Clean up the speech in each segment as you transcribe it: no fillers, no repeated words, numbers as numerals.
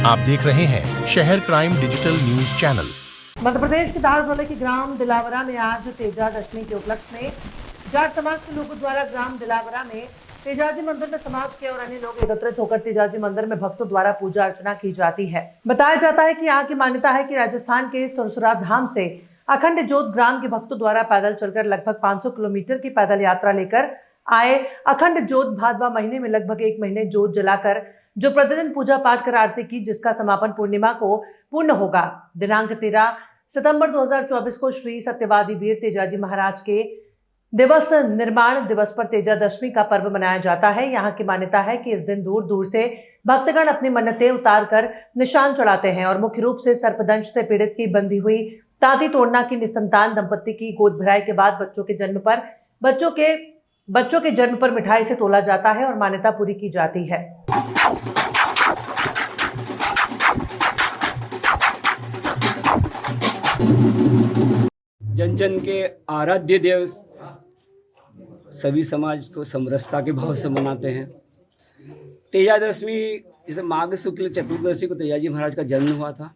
आप देख रहे हैं शहर crime digital news channel. Madhya Pradesh के धार जिले के ग्राम दिलावरा में आज तेजादशमी के उपलक्ष्य में जाट समाज के लोगों द्वारा ग्राम दिलावरा में तेजाजी मंदिर में समाज के और अन्य लोग एकत्रित होकर तेजाजी मंदिर में भक्तों द्वारा पूजा अर्चना की जाती है। बताया जाता है कि यहाँ की मान्यता है कि राजस्थान के सुरसुरा धाम से अखंड जोत ग्राम के भक्तों द्वारा पैदल चलकर लगभग 500 किलोमीटर की पैदल यात्रा लेकर आए अखंड जोत भादवा महीने में लगभग 1 महीने जोत जलाकर जो प्रतिदिन पूजा पाठ कर आरती की, जिसका समापन पूर्णिमा को पूर्ण होगा। दिनांक 13 सितंबर 2024 को श्री सत्यवादी वीर तेजाजी महाराज के दिवस निर्माण दिवस पर तेजादशमी का पर्व मनाया जाता है। यहाँ की मान्यता है कि इस दिन दूर दूर से भक्तगण अपनी मन्नतें उतार कर निशान चढ़ाते हैं और मुख्य रूप से सर्पदंश से पीड़ित की बंधी हुई ताती तोड़ना की निसंतान दंपत्ति की गोद भराई के बाद बच्चों के जन्म पर मिठाई से तोला जाता है और मान्यता पूरी की जाती है। जन जन के आराध्य देव सभी समाज को समरसता के भाव से मनाते हैं। तेजादशमी जैसे माघ शुक्ल चतुर्दशी को तेजाजी महाराज का जन्म हुआ था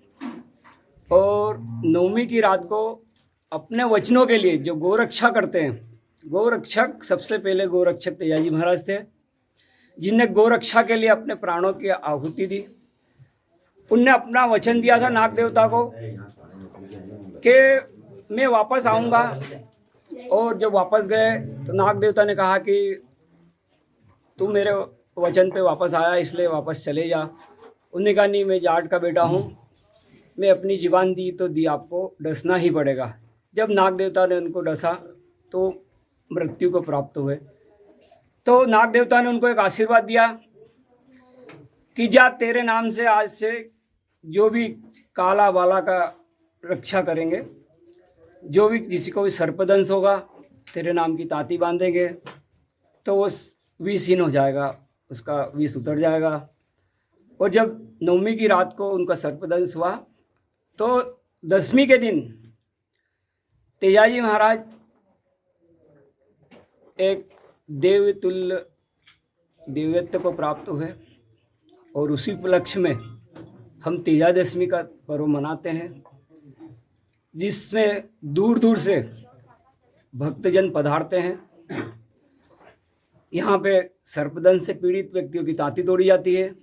और नवमी की रात को अपने वचनों के लिए जो गोरक्षा करते हैं, गोरक्षक सबसे पहले गोरक्षक तेजाजी महाराज थे, जिनने गोरक्षा के लिए अपने प्राणों की आहुति दी। उनने अपना वचन दिया था नाग देवता को कि मैं वापस आऊँगा, और जब वापस गए तो नाग देवता ने कहा कि तू मेरे वचन पे वापस आया इसलिए वापस चले जा। उन्होंने कहा नहीं, मैं जाट का बेटा हूँ, मैं अपनी जीवान दी तो दी, आपको डसना ही पड़ेगा। जब नाग देवता ने उनको डसा तो मृत्यु को प्राप्त हुए। तो नाग देवता ने उनको एक आशीर्वाद दिया कि जा, तेरे नाम से आज से जो भी काला वाला का रक्षा करेंगे, जो भी किसी को भी सर्पदंश होगा तेरे नाम की ताती बांधेंगे तो वो विषहीन हो जाएगा, उसका विष उतर जाएगा। और जब नवमी की रात को उनका सर्पदंश हुआ तो दशमी के दिन तेजाजी महाराज एक देवतुल्य दिव्यत्व को प्राप्त हुए और उसी उपलक्ष्य में हम तेजादशमी का पर्व मनाते हैं, जिसमें दूर दूर से भक्तजन पधारते हैं। यहाँ पे सर्पदंश से पीड़ित व्यक्तियों की ताती तोड़ी जाती है।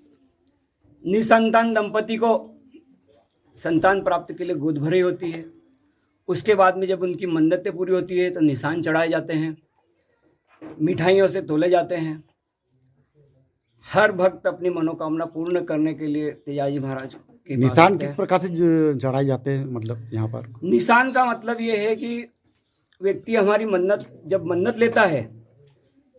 निसंतान दंपति को संतान प्राप्ति के लिए गोद भरी होती है। उसके बाद में जब उनकी मन्नतें पूरी होती है तो निशान चढ़ाए जाते हैं, मिठाइयों से तोले जाते हैं। हर भक्त अपनी मनोकामना पूर्ण करने के लिए तेजाजी महाराज के निशान किस प्रकार से चढ़ाए जाते हैं? मतलब यहाँ पर निशान का मतलब ये है कि व्यक्ति हमारी मन्नत जब मन्नत लेता है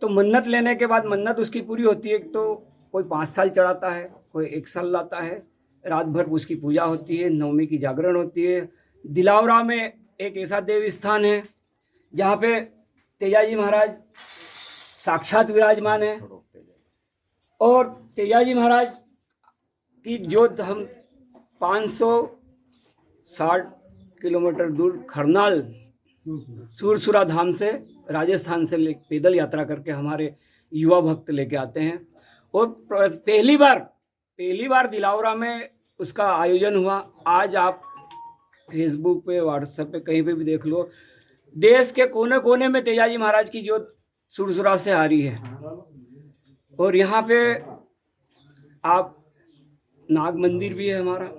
तो मन्नत लेने के बाद मन्नत उसकी पूरी होती है। तो कोई 5 साल चढ़ाता है, कोई 1 साल लाता है, रात भर उसकी पूजा होती है, नवमी की जागरण होती है। दिलावरा में एक ऐसा देव स्थान है जहाँ पे तेजाजी महाराज साक्षात विराजमान है और तेजाजी महाराज की जोत हम 560 किलोमीटर दूर खरनाल सुरसुरा धाम से राजस्थान से पैदल यात्रा करके हमारे युवा भक्त लेके आते हैं। और पहली बार दिलावरा में उसका आयोजन हुआ। आज आप फेसबुक पे, व्हाट्सएप पे, कहीं पे भी देख लो, देश के कोने कोने में तेजाजी महाराज की जोत सुरसुरा से आ रही है। और यहाँ पे आप नाग मंदिर भी है हमारा,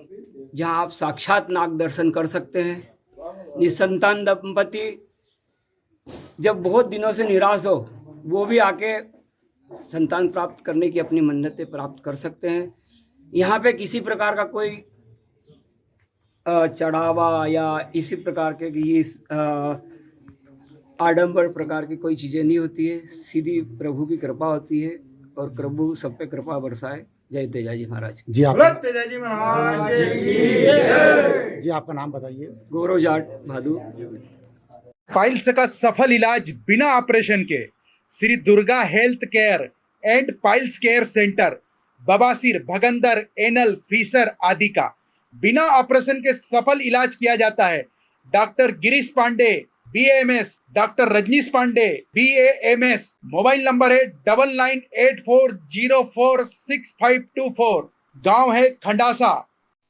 जहाँ आप साक्षात नाग दर्शन कर सकते हैं। निसंतान दंपति जब बहुत दिनों से निराश हो, वो भी आके संतान प्राप्त करने की अपनी मन्नतें प्राप्त कर सकते हैं। यहाँ पे किसी प्रकार का कोई चढ़ावा या इसी प्रकार के आडंबर प्रकार की कोई चीज़ें नहीं होती है। सीधी प्रभु की कृपा होती है और प्रभु सब पे कृपा बरसाए। जय तेजाजी महाराज जी। आप तेजाजी महाराज जी, आपका नाम बताइए। गौरव जाट भादु। पाइल्स का सफल इलाज बिना ऑपरेशन के Shri Durga health care and piles care centre, बवासीर, भगंदर, एनल, फीसर आदि का बिना ऑपरेशन के सफल इलाज किया जाता है। Doctor Girish Pandey BAMS, doctor Rajneesh Pandey BAMS। Mobile number है 9984046524। गांव है खंडासा,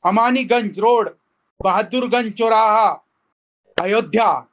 अमानीगंज रोड, बहादुरगंज चौराहा, अयोध्या।